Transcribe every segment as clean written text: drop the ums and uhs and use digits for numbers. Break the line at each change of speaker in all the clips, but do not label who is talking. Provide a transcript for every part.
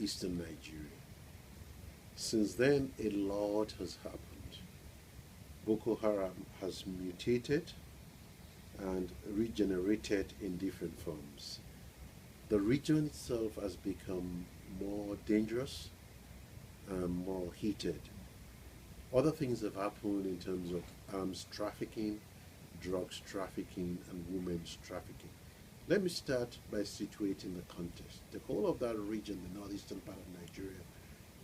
eastern Nigeria. Since then, a lot has happened. Boko Haram has mutated and regenerated in different forms. The region itself has become more dangerous and more heated. Other things have happened in terms of arms trafficking, drugs trafficking, and women's trafficking. Let me start by situating the context. The whole of that region, the northeastern part of Nigeria,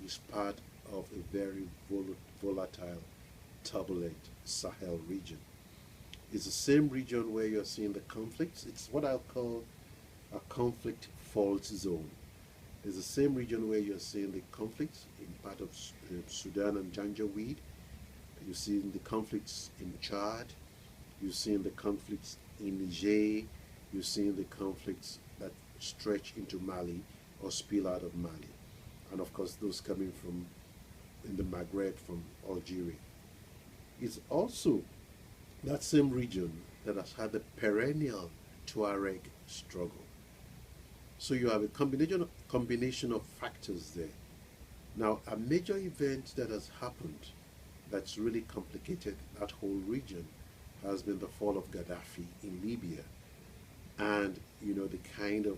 is part of a very volatile, turbulent Sahel region. It's the same region where you're seeing the conflicts. It's what I'll call a conflict fault zone. It's the same region where you're seeing the conflicts in part of Sudan and Janjaweed. You're seeing the conflicts in Chad. You're seeing the conflicts in Niger. You're seeing the conflicts that stretch into Mali or spill out of Mali. And of course, those coming from in the Maghreb from Algeria. It's also that same region that has had the perennial Tuareg struggle. So you have a combination of factors there. Now, a major event that has happened that's really complicated that whole region has been the fall of Gaddafi in Libya, and the kind of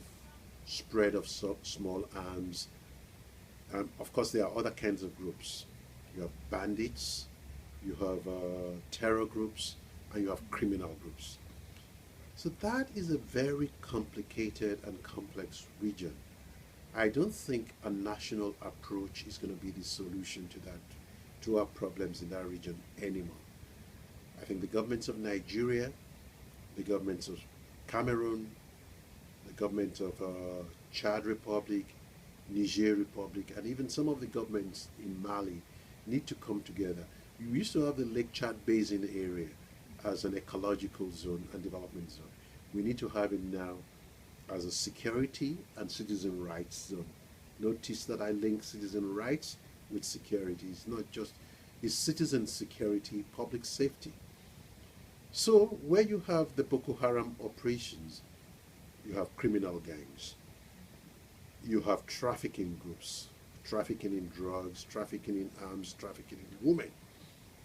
spread of small arms. Of course, there are other kinds of groups. You have bandits, you have terror groups, and you have criminal groups. So that is a very complicated and complex region. I don't think a national approach is going to be the solution to our problems in that region anymore. I think the governments of Nigeria, the governments of Cameroon, the government of Chad Republic, Niger Republic, and even some of the governments in Mali need to come together. We used to have the Lake Chad Basin area as an ecological zone and development zone. We need to have it now as a security and citizen rights zone. Notice that I link citizen rights with security. It's not just, it's citizen security, public safety. So where you have the Boko Haram operations, you have criminal gangs, you have trafficking groups, trafficking in drugs, trafficking in arms, trafficking in women.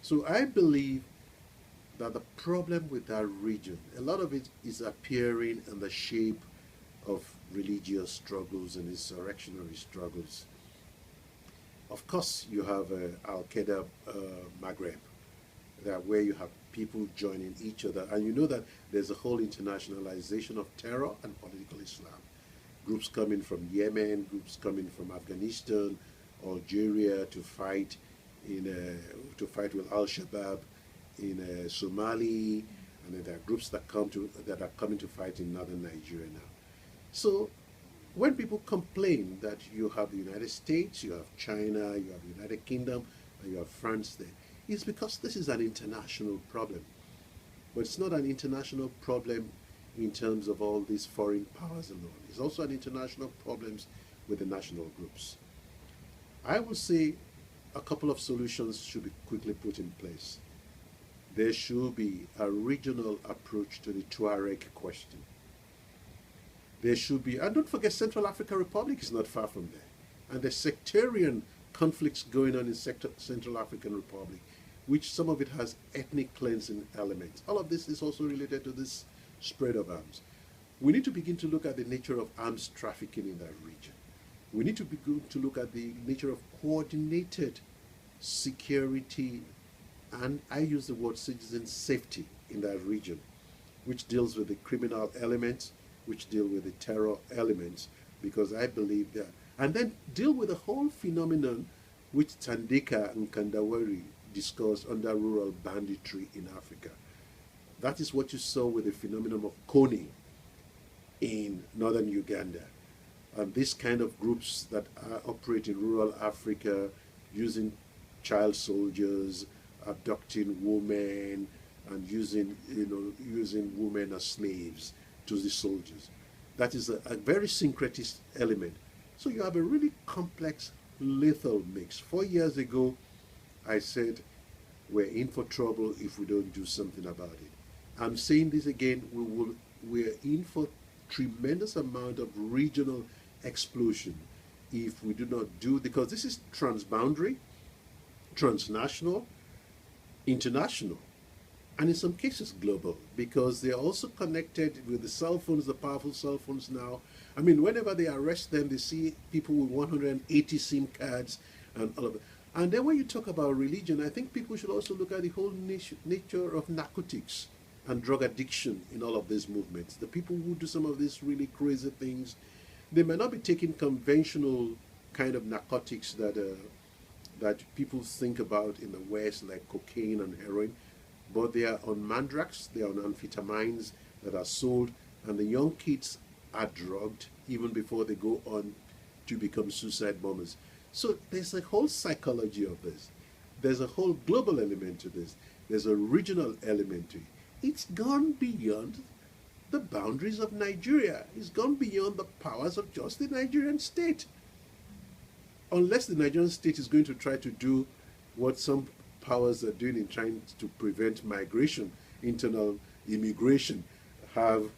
So I believe that the problem with that region, a lot of it is appearing in the shape of religious struggles and insurrectionary struggles. Of course, you have Al-Qaeda Maghreb, where you have people joining each other, and you know that there's a whole internationalization of terror and political Islam. Groups coming from Yemen, groups coming from Afghanistan, Algeria to fight with Al-Shabaab in Somali, and then there are groups that are coming to fight in northern Nigeria now. So when people complain that you have the United States, you have China, you have the United Kingdom, and you have France there, it's because this is an international problem. But it's not an international problem in terms of all these foreign powers alone. It's also an international problem with the national groups. I would say a couple of solutions should be quickly put in place. There should be a regional approach to the Tuareg question. There should be, and don't forget, Central African Republic is not far from there. And the sectarian conflicts going on in Central African Republic, which some of it has ethnic cleansing elements. All of this is also related to this spread of arms. We need to begin to look at the nature of arms trafficking in that region. We need to begin to look at the nature of coordinated security, and I use the word citizen safety in that region, which deals with the criminal elements, which deal with the terror elements, because I believe that, and then deal with the whole phenomenon which Tandika and Kandawari discussed under rural banditry in Africa. That is what you saw with the phenomenon of Kony in northern Uganda. And this kind of groups that operate in rural Africa using child soldiers, abducting women, and using women as slaves to the soldiers. That is a very syncretist element. So you have a really complex, lethal mix. 4 years ago, I said, we're in for trouble if we don't do something about it. I'm saying this again, we're in for tremendous amount of regional explosion if we do not do, because this is transboundary, transnational, international, and in some cases global, because they're also connected with the cell phones, the powerful cell phones now. I mean, whenever they arrest them, they see people with 180 SIM cards and all of it. And then when you talk about religion, I think people should also look at the whole nature of narcotics and drug addiction in all of these movements. The people who do some of these really crazy things, they may not be taking conventional kind of narcotics that people think about in the West, like cocaine and heroin, but they are on mandrax, they are on amphetamines that are sold, and the young kids are drugged even before they go on to become suicide bombers. So there's a whole psychology of this. There's a whole global element to this. There's a regional element to it. It's gone beyond the boundaries of Nigeria. It's gone beyond the powers of just the Nigerian state. Unless the Nigerian state is going to try to do what some powers are doing in trying to prevent migration, internal immigration, have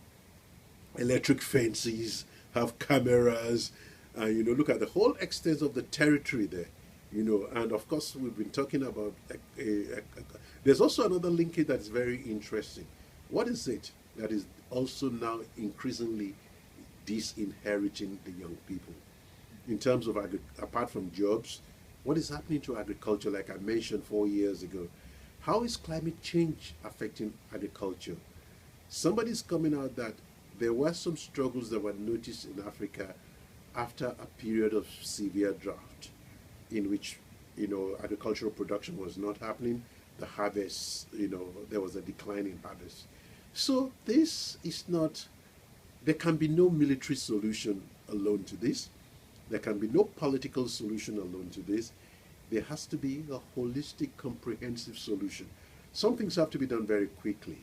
electric fences, have cameras, look at the whole extent of the territory there, and of course we've been talking about, there's also another linkage that's very interesting. What is it that is also now increasingly disinheriting the young people? In terms of, apart from jobs, what is happening to agriculture, like I mentioned 4 years ago? How is climate change affecting agriculture? Somebody's coming out that there were some struggles that were noticed in Africa after a period of severe drought, in which, agricultural production was not happening, the harvest, there was a decline in harvest. So this is not, there can be no military solution alone to this. There can be no political solution alone to this. There has to be a holistic, comprehensive solution. Some things have to be done very quickly.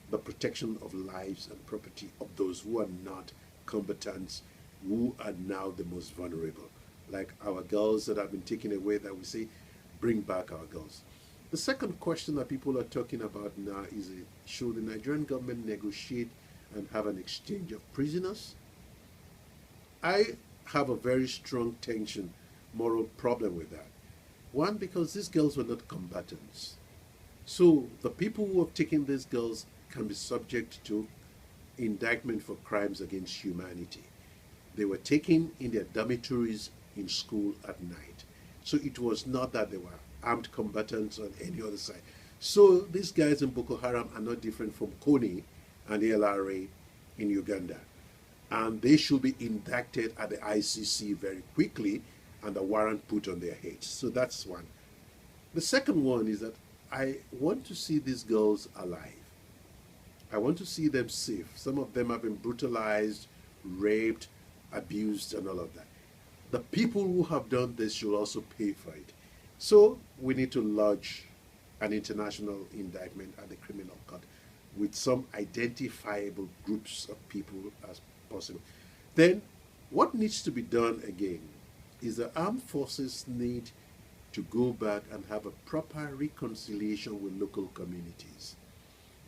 The protection of lives and property of those who are not combatants, who are now the most vulnerable. Like our girls that have been taken away, that we say, bring back our girls. The second question that people are talking about now is, should the Nigerian government negotiate and have an exchange of prisoners? I have a very strong moral problem with that. One, because these girls were not combatants. So the people who have taken these girls can be subject to indictment for crimes against humanity. They were taken in their dormitories in school at night. So it was not that they were armed combatants on any other side. So these guys in Boko Haram are not different from Kony and the LRA in Uganda. And they should be indicted at the ICC very quickly and a warrant put on their heads. So that's one. The second one is that I want to see these girls alive. I want to see them safe. Some of them have been brutalized, raped, abused, and all of that. The people who have done this should also pay for it. So we need to lodge an international indictment at the criminal court with some identifiable groups of people as possible. Then what needs to be done again is the armed forces need to go back and have a proper reconciliation with local communities.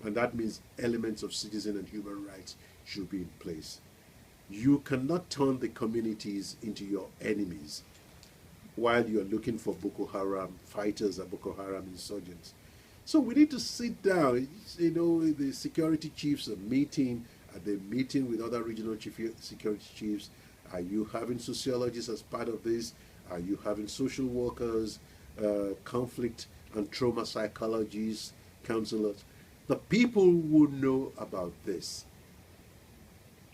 And that means elements of citizen and human rights should be in place. You cannot turn the communities into your enemies while you're looking for Boko Haram fighters or Boko Haram insurgents. So we need to sit down. The security chiefs are meeting. Are they meeting with other regional security chiefs? Are you having sociologists as part of this? Are you having social workers, conflict and trauma psychologists, counselors? The people who know about this.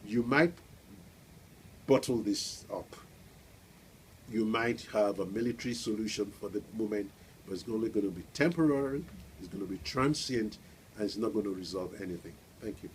You might bottle this up. You might have a military solution for the moment, but it's only going to be temporary, it's going to be transient, and it's not going to resolve anything. Thank you.